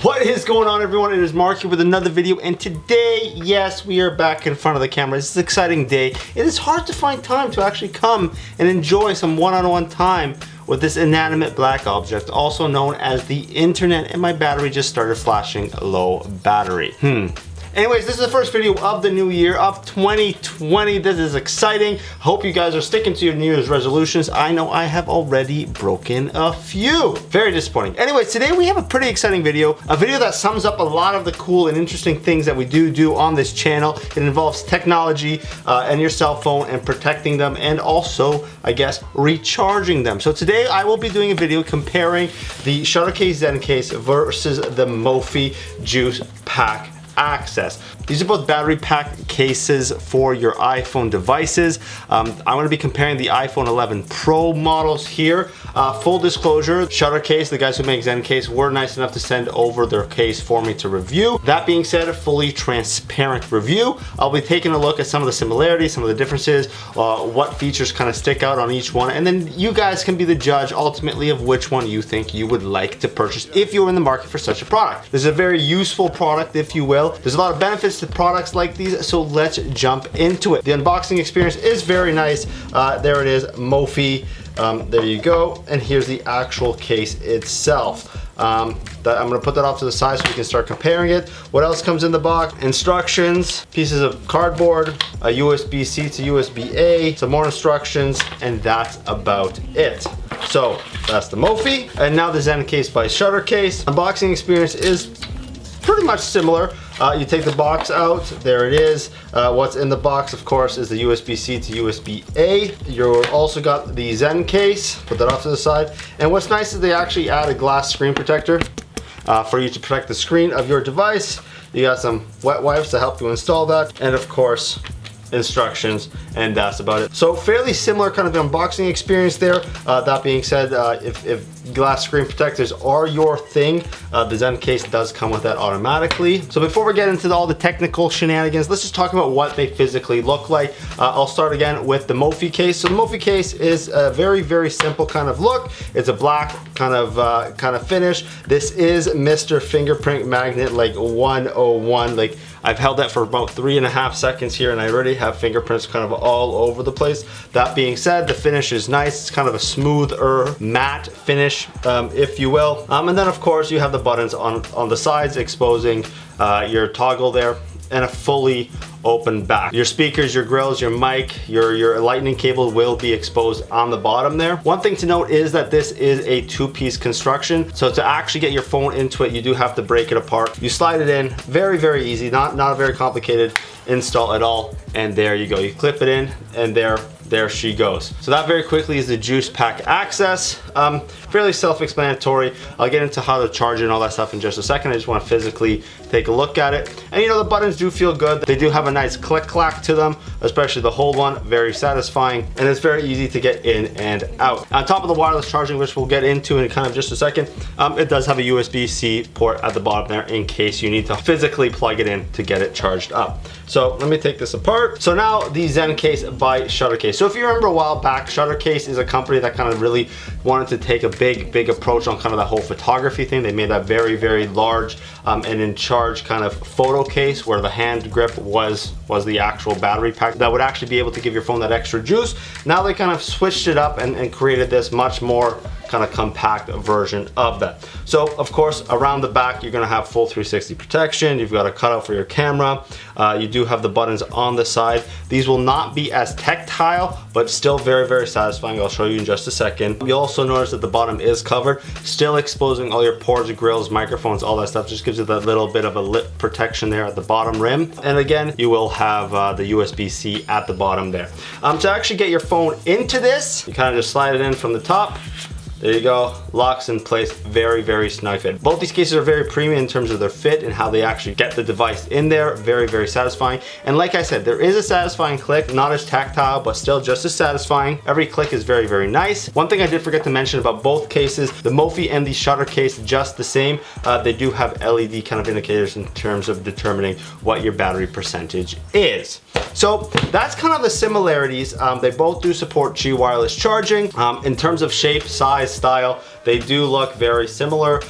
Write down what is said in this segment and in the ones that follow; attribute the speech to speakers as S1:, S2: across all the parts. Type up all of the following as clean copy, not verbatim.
S1: What is going on, everyone? It is Mark here with another video, and today, yes, we are back in front of the camera. This is an exciting day. It is hard to find time to actually come and enjoy some one-on-one time with this inanimate black object, also known as the internet, and my battery just started flashing low battery. Anyways, this is the first video of the new year of 2020. This is exciting. Hope you guys are sticking to your New Year's resolutions. I know I have already broken a few. Very disappointing. Anyways, today we have a pretty exciting video. A video that sums up a lot of the cool and interesting things that we do on this channel. It involves technology and your cell phone and protecting them, and also, I guess, recharging them. So today I will be doing a video comparing the Shuttercase ZenCase versus the Mophie Juice Pack Access. These are both battery pack cases for your iPhone devices. I'm going to be comparing the iPhone 11 Pro models here. Full disclosure, Shuttercase, the guys who make ZenCase, were nice enough to send over their case for me to review. That being said, a fully transparent review. I'll be taking a look at some of the similarities, some of the differences, what features kind of stick out on each one, and then you guys can be the judge ultimately of which one you think you would like to purchase if you're in the market for such a product. This is a very useful product, if you will. There's a lot of benefits to products like these, so let's jump into it. The unboxing experience is very nice. There it is, Mophie. There you go, and here's the actual case itself. I'm gonna put that off to the side so we can start comparing it. What else comes in the box? Instructions, pieces of cardboard, a USB-C to USB-A, some more instructions, and that's about it. So that's the Mophie, and now the ZenCase by Shuttercase. Unboxing experience is pretty much similar. You take the box out, there it is. What's in the box, of course, is the USB-C to USB-A. You've also got the ZenCase, put that off to the side. And what's nice is they actually add a glass screen protector for you to protect the screen of your device. You got some wet wipes to help you install that. And of course, instructions, and that's about it. So fairly similar kind of unboxing experience there. That being said, if glass screen protectors are your thing, the ZenCase does come with that automatically. So before we get into all the technical shenanigans, let's just talk about what they physically look like. I'll start again with the Mophie case. So the Mophie case is a very simple kind of look. It's a black kind of finish. This is Mr. Fingerprint Magnet like 101. Like, I've held that for about 3.5 seconds here, and I already have fingerprints kind of all over the place. That being said, the finish is nice. It's kind of a smoother matte finish, if you will. And then of course you have the buttons on the sides exposing your toggle there, and a fully open back. Your speakers, your grills, your mic, your lightning cable will be exposed on the bottom there. One thing to note is that this is a two-piece construction, so to actually get your phone into it, you do have to break it apart. You slide it in, very easy, not a very complicated install at all, and there you go. You clip it in, and there she goes. So that very quickly is the Juice Pack Access. Fairly self-explanatory. I'll get into how to charge it and all that stuff in just a second. I just want to physically take a look at it. And you know, the buttons do feel good. They do have a nice click-clack to them, especially the hold one, very satisfying, and it's very easy to get in and out. On top of the wireless charging, which we'll get into in kind of just a second, it does have a USB-C port at the bottom there in case you need to physically plug it in to get it charged up. So let me take this apart. So now the ZenCase by Shuttercase. So if you remember a while back, Shuttercase is a company that kind of really wanted to take a big approach on kind of that whole photography thing. They made that very large and in charge kind of photo case where the hand grip was the actual battery pack that would actually be able to give your phone that extra juice. Now they kind of switched it up and created this much more kind of compact version of that. So of course, around the back, you're gonna have full 360 protection. You've got a cutout for your camera. You do have the buttons on the side. These will not be as tactile, but still very satisfying. I'll show you in just a second. You'll also notice that the bottom is covered, still exposing all your ports, grills, microphones, all that stuff. Just gives you that little bit of a lip protection there at the bottom rim. And again, you will have the USB-C at the bottom there. To actually get your phone into this, you kind of just slide it in from the top. There you go, locks in place, very snug fit. Both these cases are very premium in terms of their fit and how they actually get the device in there. Very satisfying. And like I said, there is a satisfying click, not as tactile, but still just as satisfying. Every click is very nice. One thing I did forget to mention about both cases, the Mophie and the Shuttercase, just the same. They do have LED kind of indicators in terms of determining what your battery percentage is. So that's kind of the similarities. They both do support Qi wireless charging. In terms of shape, size, style, they do look very similar.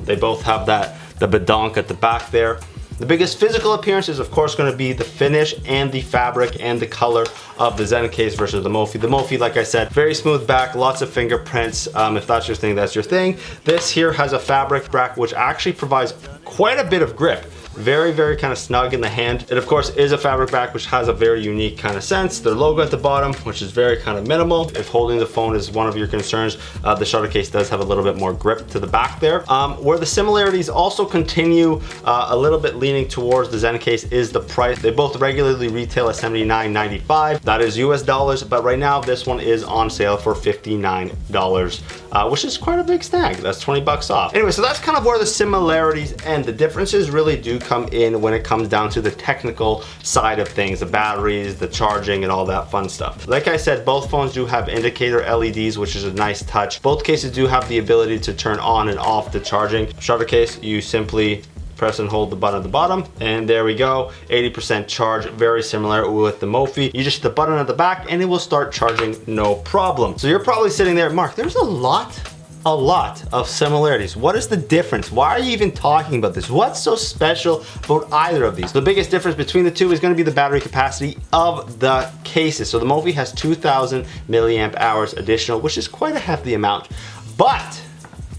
S1: They both have that the badonk at the back there. The biggest physical appearance is of course going to be the finish and the fabric and the color of the ZenCase versus the Mophie. The Mophie, like I said, very smooth back, lots of fingerprints. If that's your thing, that's your thing. This here has a fabric back which actually provides quite a bit of grip. Very, very kind of snug in the hand. It of course is a fabric back which has a very unique kind of sense. The logo at the bottom, which is very kind of minimal. If holding the phone is one of your concerns, the Shuttercase does have a little bit more grip to the back there. Where the similarities also continue a little bit leaning towards the ZenCase is the price. They both regularly retail at $79.95. That is US dollars, but right now this one is on sale for $59, which is quite a big snag. That's 20 bucks off. Anyway, so that's kind of where the similarities end. The differences really do come in when it comes down to the technical side of things, the batteries, the charging, and all that fun stuff. Like I said, both phones do have indicator LEDs, which is a nice touch. Both cases do have the ability to turn on and off the charging. Shuttercase, you simply press and hold the button at the bottom, and there we go, 80% charge. Very similar with the Mophie. You just hit the button at the back and it will start charging, no problem. So you're probably sitting there, Mark, there's a lot of similarities. What is the difference? Why are you even talking about this? What's so special about either of these? The biggest difference between the two is going to be the battery capacity of the cases. So the Mophie has 2000 milliamp hours additional, which is quite a hefty amount. But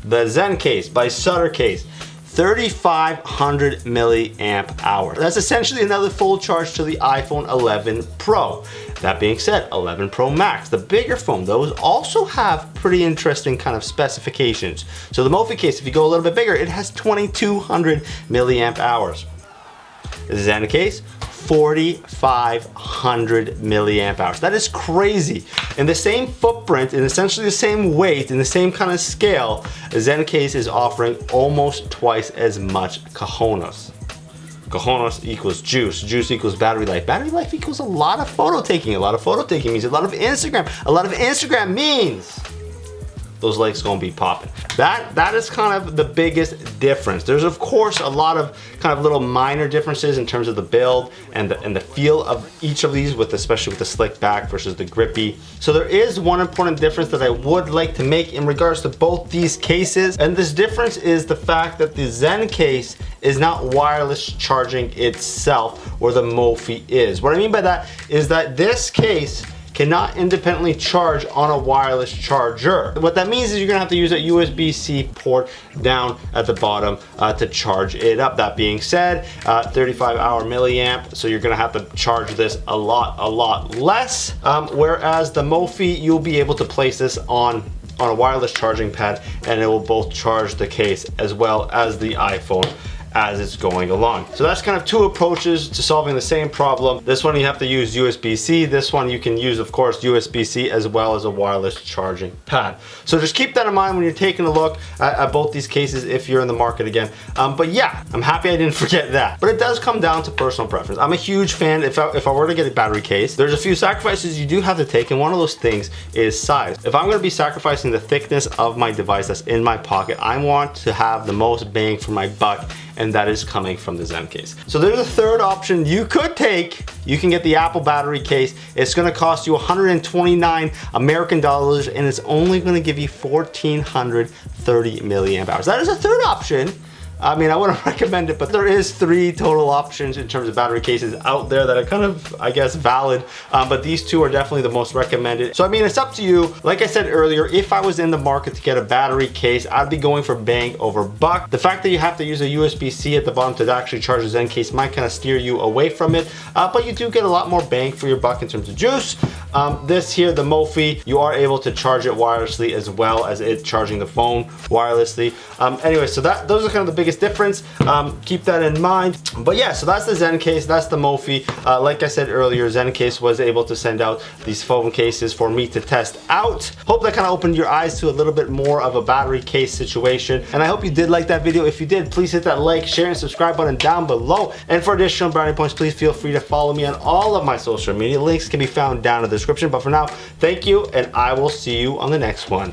S1: the ZenCase by Shuttercase, 3,500 milliamp hours. That's essentially another full charge to the iPhone 11 Pro. That being said, 11 Pro Max, the bigger phone, those also have pretty interesting kind of specifications. So the Mophie case, if you go a little bit bigger, it has 2,200 milliamp hours. The ZenCase, 4,500 milliamp hours. That is crazy. In the same footprint, in essentially the same weight, in the same kind of scale, the ZenCase is offering almost twice as much cojones. Cojones equals juice. Juice equals battery life. Battery life equals a lot of photo taking. A lot of photo taking means a lot of Instagram. A lot of Instagram means those likes gonna be popping. That is kind of the biggest difference. There's of course a lot of kind of little minor differences in terms of the build and the feel of each of these, especially with the slick back versus the grippy. So there is one important difference that I would like to make in regards to both these cases, and this difference is the fact that the ZenCase is not wireless charging itself where the Mophie is. What I mean by that is that this case cannot independently charge on a wireless charger. What that means is you're gonna have to use a USB-C port down at the bottom to charge it up. That being said, 35-hour milliamp, so you're gonna have to charge this a lot less. Whereas the Mophie, you'll be able to place this on a wireless charging pad and it will both charge the case as well as the iPhone as it's going along. So that's kind of two approaches to solving the same problem. This one you have to use USB-C. This one you can use, of course, USB-C as well as a wireless charging pad. So just keep that in mind when you're taking a look at both these cases if you're in the market again. But yeah, I'm happy I didn't forget that. But it does come down to personal preference. I'm a huge fan. If I were to get a battery case, there's a few sacrifices you do have to take, and one of those things is size. If I'm going to be sacrificing the thickness of my device that's in my pocket, I want to have the most bang for my buck, and that is coming from the ZenCase. So there's a third option you could take. You can get the Apple battery case. It's gonna cost you 129 American dollars, and it's only gonna give you 1,430 milliamp hours. That is a third option. I mean, I wouldn't recommend it, but there is 3 total options in terms of battery cases out there that are kind of, I guess, valid. But these 2 are definitely the most recommended. So I mean, it's up to you. Like I said earlier, if I was in the market to get a battery case, I'd be going for bang over buck. The fact that you have to use a USB-C at the bottom to actually charge the ZenCase might kind of steer you away from it. But you do get a lot more bang for your buck in terms of juice. This here, the Mophie, you are able to charge it wirelessly as well as it charging the phone wirelessly. Anyway, so those are kind of the biggest difference. Keep that in mind. But yeah, so that's the ZenCase, that's the Mophie. Like I said earlier, ZenCase was able to send out these phone cases for me to test out. Hope that kind of opened your eyes to a little bit more of a battery case situation. And I hope you did like that video. If you did, please hit that like, share, and subscribe button down below. And for additional brownie points, please feel free to follow me on all of my social media. Links can be found down in the description. But for now, thank you, and I will see you on the next one.